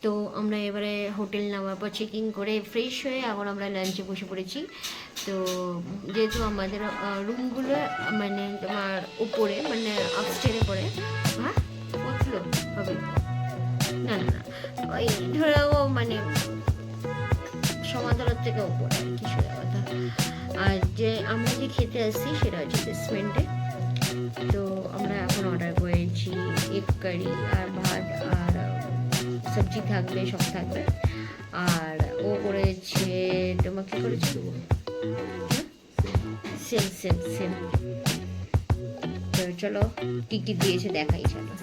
তো আমরা এবারে হোটেল নামার পর চেকিং করে ফ্রেশ হয়ে এখন আমরা লাঞ্চে বসে পড়েছি। তো যেহেতু আমাদের রুমগুলো মানে তোমার উপরে মানে আপস্টেয়ারে পড়ে, হ্যাঁ বুঝলো হবে না না না ওই ধরো মানে সমান্তরাল থেকে উপরে আর কি সোজা কথা। আর যে আমরা যে খেতে আসছি সেটা হচ্ছে বেসমেন্টে। তো আমরা এখন অর্ডার করেছি এগ কারি আর ভাত আর সবজি থাকবে, সব থাকবে। আর ও করেছে তোমার কি করেছে সেম সেম সেম। তো চলো কি কি দিয়েছে দেখাই চলো।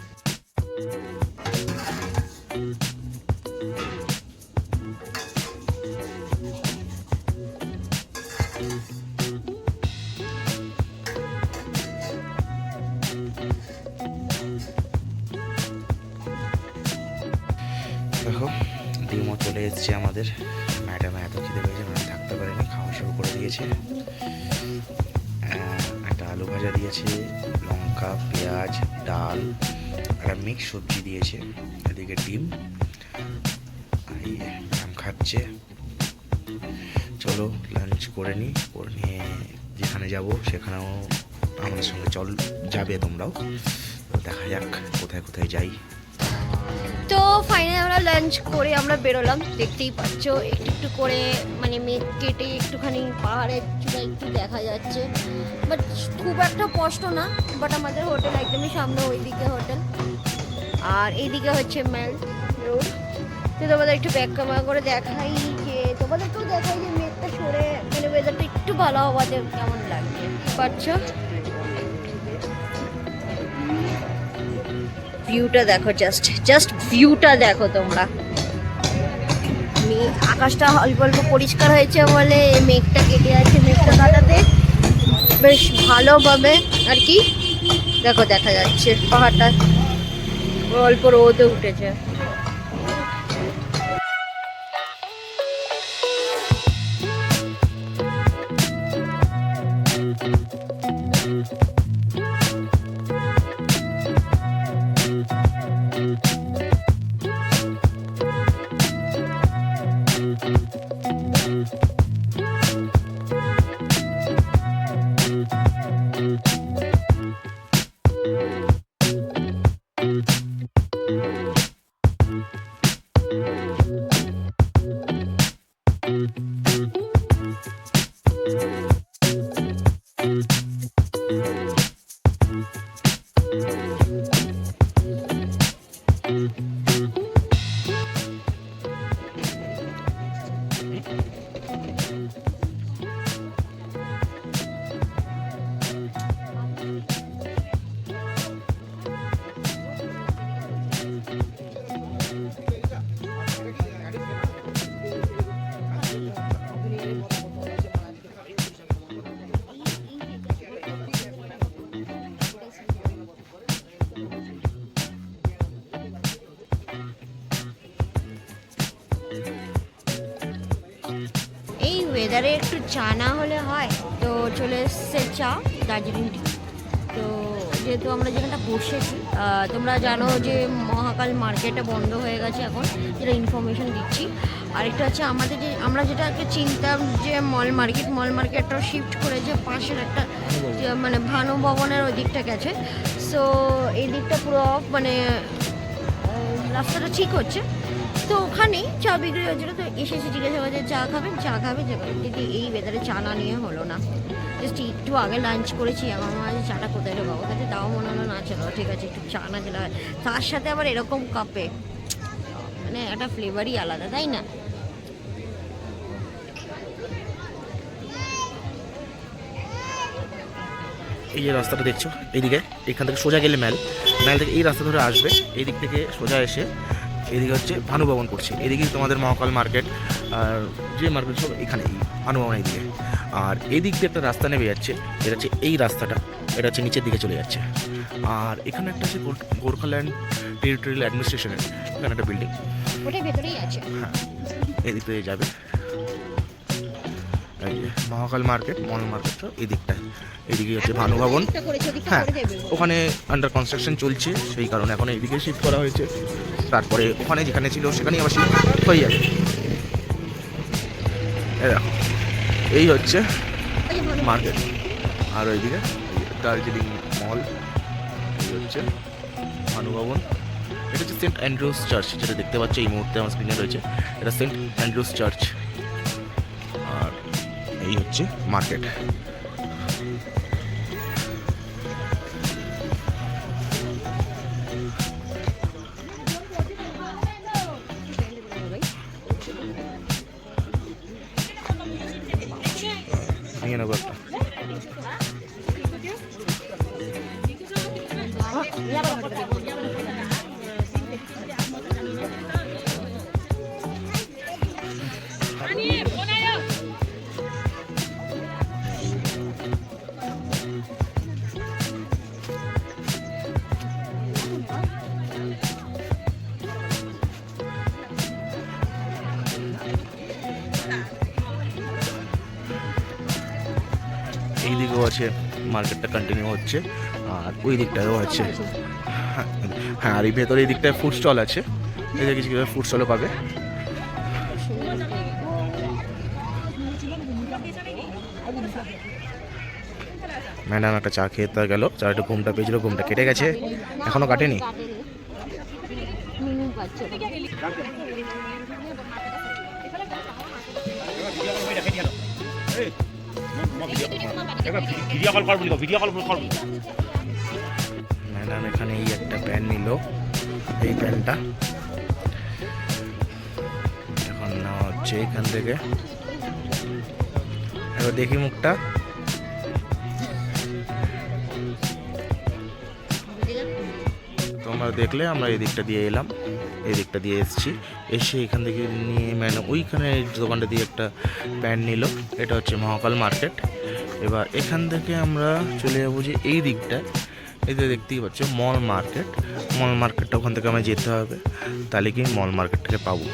দেখো ডিমও চলে এসছে আমাদের। ম্যাডাম এত খিদে পেয়েছে, ম্যাডাম থাকতে পারেনি, খাওয়া শুরু করে দিয়েছে। একটা আলু ভাজা দিয়েছে, লঙ্কা পেঁয়াজ ডাল, একটা মিক্স সবজি দিয়েছে, এদিকে ডিম। এই ম্যাডাম খাচ্ছে। চলো লাঞ্চ করে নিই, করে নিয়ে যেখানে যাব সেখানেও আমাদের সঙ্গে যাবে তোমরাও। দেখা যাক কোথায় কোথায় যাই। তো ফাইনালি আমরা লাঞ্চ করে আমরা বেরোলাম। দেখতেই পাচ্ছ একটু একটু করে মানে মেঘ কেটে একটুখানি পাহাড়ের চূড়া একটু দেখা যাচ্ছে, বাট খুব একটা কষ্ট না। বাট আমাদের হোটেল একদমই সামনে, ওইদিকে হোটেল আর এইদিকে হচ্ছে মেল রোড। তো তোমাদের একটু ব্যাক ক্যামেরা করে দেখাই, যে তোমাদেরকেও দেখাই যে মেঘটা সরে মানে ওয়েদারটা একটু ভালো হওয়াতে কেমন লাগছে পাচ্ছ। ভিউটা দেখো, জাস্ট ভিউটা দেখো তোমরা। আকাশটা অল্প অল্প পরিষ্কার হয়েছে বলে মেঘটা কেটে আছে, মেঘটা কাটাতে বেশ ভালোভাবে আর কি দেখো দেখা যাচ্ছে। পাহাড়টা অল্প রোদে উঠেছে। এই ওয়েদারে একটু চা না হলে হয়। তো চলে এসছে চা, দার্জিলিং টি। তো যেহেতু আমরা যেখানটা বসেছি, তোমরা জানো যে মহাকাল মার্কেটে বন্ধ হয়ে গেছে এখন, যেটা ইনফরমেশন দিচ্ছি। আরেকটা হচ্ছে আমাদের যে আমরা যেটাকে চিনতাম যে মল মার্কেটটাও শিফট করেছে পাশের একটা মানে ভানু ভবনের ওই দিকটা গেছে। সো এই দিকটা পুরো মানে রাস্তাটা ঠিক হচ্ছে। তো ওখানেই চা বিক্রি হচ্ছিলো। তো এসেছে জিজ্ঞাসা করছে চা খাবে কিন্তু এই ওয়েদারে চা না নিয়ে হলো না। জাস্ট একটু আগে লাঞ্চ করেছি, আমার মনে হয় চাটা কোথায় ঢোকাবো, কাছে তাও মনে হলো না চলো ঠিক আছে একটু চা না খেলে হয়। তার সাথে আবার এরকম কাপে মানে একটা ফ্লেভারই আলাদা, তাই না? এই যে রাস্তাটা দেখছো এইদিকে, এখান থেকে সোজা গেলে ম্যাল থেকে এই রাস্তা ধরে আসবে। এই দিক থেকে সোজা এসে এদিকে হচ্ছে ভানু ভবন পড়ছে, এদিকে তোমাদের মহাকাল মার্কেট আর যে মার্কেট সব এখানে ভানু ভবন এইদিকে। আর এই দিক দিয়ে একটা রাস্তা নেমে যাচ্ছে, এটা হচ্ছে এই রাস্তাটা, এটা হচ্ছে নিচের দিকে চলে যাচ্ছে। আর এখানে একটা আছে গোর্খাল্যান্ড টেরিটোরিয়াল অ্যাডমিনিস্ট্রেশনের এখানে একটা বিল্ডিং, ওটার ভেতরেই আছে। হ্যাঁ এদিক দিয়ে যাবে। এই যে মহাকাল মার্কেট, মল মার্কেটটা এই দিকটায়, এইদিকে হচ্ছে ভানু ভবন। হ্যাঁ, ওখানে আন্ডার কনস্ট্রাকশন চলছে, সেই কারণে এখন এইদিকে শিফট করা হয়েছে। তারপরে ওখানে যেখানে ছিল সেখানেই আবার শিফট হয়ে যাবে। এই দেখো, এই হচ্ছে মার্কেট। আর ওইদিকে দার্জিলিং মল, এই হচ্ছে ভানু ভবন। এটা হচ্ছে সেন্ট অ্যান্ড্রুজ চার্চ, যেটা দেখতে পাচ্ছি এই মুহূর্তে আমার স্ক্রিনে রয়েছে, এটা সেন্ট অ্যান্ড্রুজ চার্চ। আর এই হচ্ছে মার্কেট। নিয়ে নেবো একটা। এই দিকেও আছে, মার্কেটটা কন্টিনিউ হচ্ছে, আর ওই দিকটাও আছে। হ্যাঁ, আর এই ভেতরে এই দিকটায় ফুড স্টল আছে, এই যে কিছু ফুড স্টলও পাবে। ম্যাডাম একটা চা খেতে গেল, চা একটু ঘুমটা পেয়েছিল, ঘুমটা কেটে গেছে, এখনো কাটেনি। ম্যাডাম এখানে এই একটা প্যান নিল, এই প্যানটা এখন নেওয়া হচ্ছে এখান থেকে। এবার দেখি মুখটা, তোমরা দেখলে আমরা এই দিকটা দিয়ে এলাম, এই দিকটা দিয়ে এসেছি, এসে এখান থেকে নিয়ে ম্যাডাম ওইখানে দোকানটা দিয়ে একটা প্যান্ট নিল। এটা হচ্ছে মহাকাল মার্কেট। এবার এখান থেকে আমরা চলে যাবো যে এই দিকটা, এতে দেখতেই পাচ্ছ মল মার্কেট। মল মার্কেটটা ওখান থেকে আমায় যেতে হবে, তাহলে কি মল মার্কেটটাকে পাবো।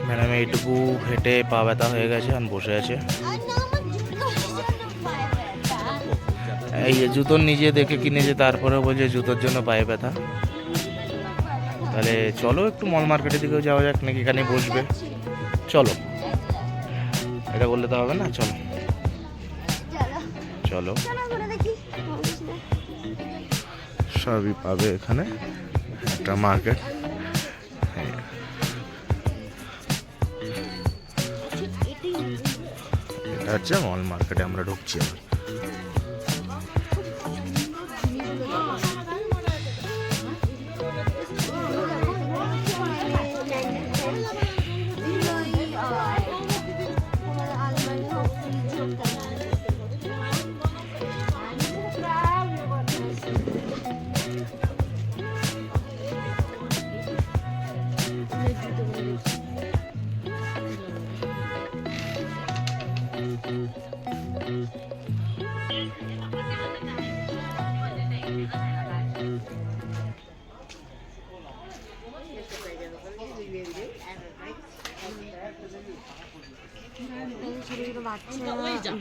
ম্যাডাম এইটুকু হেঁটে পা ব্যথা হয়ে গেছে, আর বসে আছে। এই যে জুতো নিজে দেখে কিনেছে, তারপরে বলছে জুতোর জন্য পায়ে ব্যথা। তাহলে চলো একটু মল মার্কেটের দিকেও যাওয়া যাক, নাকি এখানে বসবে? চলো, এটা বললে তো হবে না, চলো চলো। সবই পাবে এখানে, একটা মার্কেট। এটা হচ্ছে মল মার্কেটে আমরা ঢুকছি আবার।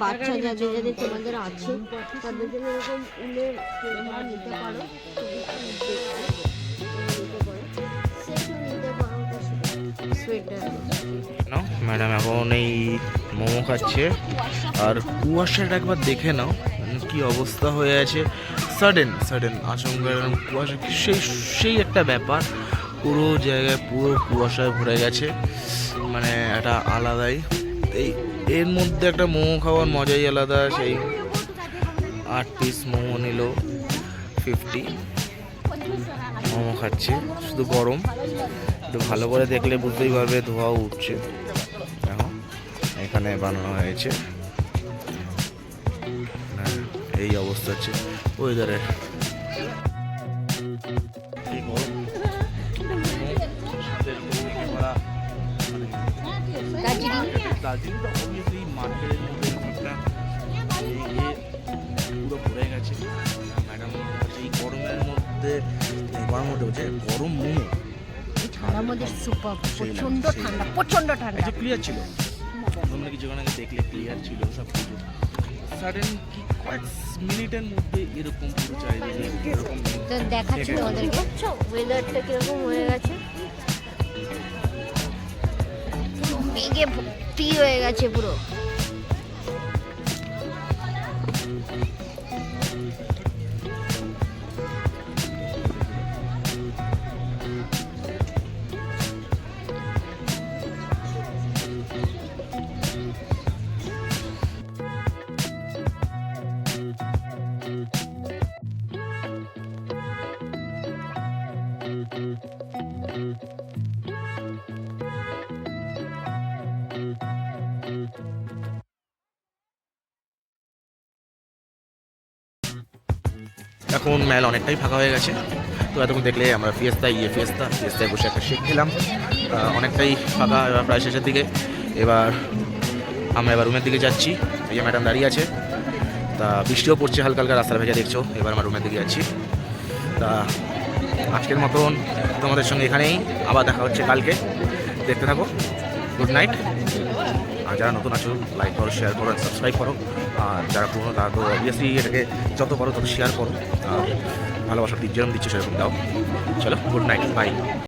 বাচ্চা যাদের যাদের তোমাদের আছে তাদের জন্য এরকম উলের নিতে পারো, ম্যাডাম এখন এই মোমো খাচ্ছে, আর কুয়াশাটা একবার দেখে নাও কি অবস্থা হয়ে আছে। সাডেন আচমকা কুয়াশা, সেই একটা ব্যাপার, পুরো জায়গায় পুরো কুয়াশায় ভরে গেছে, মানে একটা আলাদাই। এই এর মধ্যে একটা মোমো খাওয়ার মজাই আলাদা। সেই 8 পিস মোমো নিল, 50 মোমো খাচ্ছে, শুধু গরম। তো ভালো করে দেখলে বুঝতেই পারবে, ধোঁয়াও উঠছে। এখন এখানে বানানো হয়েছে, এই অবস্থা হচ্ছে ওয়েদারের। দার্জিলিংটা অবভিয়াসলি মার্কেটের মধ্যে একটা পুরো ভরে গেছে। ম্যাডাম এই গরমের মধ্যে হচ্ছে গরম মোমো, ঠান্ডার মধ্যে সুপার, প্রচন্ড ঠান্ডা। এটা ক্লিয়ার ছিল, তোমরা কিছু আগে দেখলে ক্লিয়ার ছিল সব কিছু, সাডেন কি কয়েক মিনিটের মধ্যে এরকম পুরো চারিদিকে এরকম তো দেখাচ্ছি তোমাদেরকে ওয়েদারটা কিরকম হয়ে গেছে, মেঘে ভর্তি হয়ে গেছে পুরো। এখন মেল অনেকটাই ফাঁকা হয়ে গেছে। তো এতক্ষণ দেখলে আমরা ফিয়েস্তায় বসে একটা শেক খেলাম, অনেকটাই ফাঁকা, এবার প্রায় শেষের দিকে। আমরা এবার রুমের দিকে যাচ্ছি, এই যে ম্যাডাম দাঁড়িয়ে আছে, তা বৃষ্টিও পড়ছে হালকা হালকা, রাস্তার ভেজা দেখছো। এবার আমার রুমের দিকে যাচ্ছি। তা আজকের মতন তোমাদের সঙ্গে এখানেই, আবার দেখা হচ্ছে কালকে, দেখতে থাকো। Good night. আর যারা নতুন আছো লাইক করো, শেয়ার করো, সাবস্ক্রাইব করো। আর যারা পুরনো তারা তো অবভিয়াসলি এটাকে যত পারো তত শেয়ার করো, আর ভালোবাসার দিক যেরকম দিচ্ছ সেরকম দাও। চলো, গুড নাইট, বাই।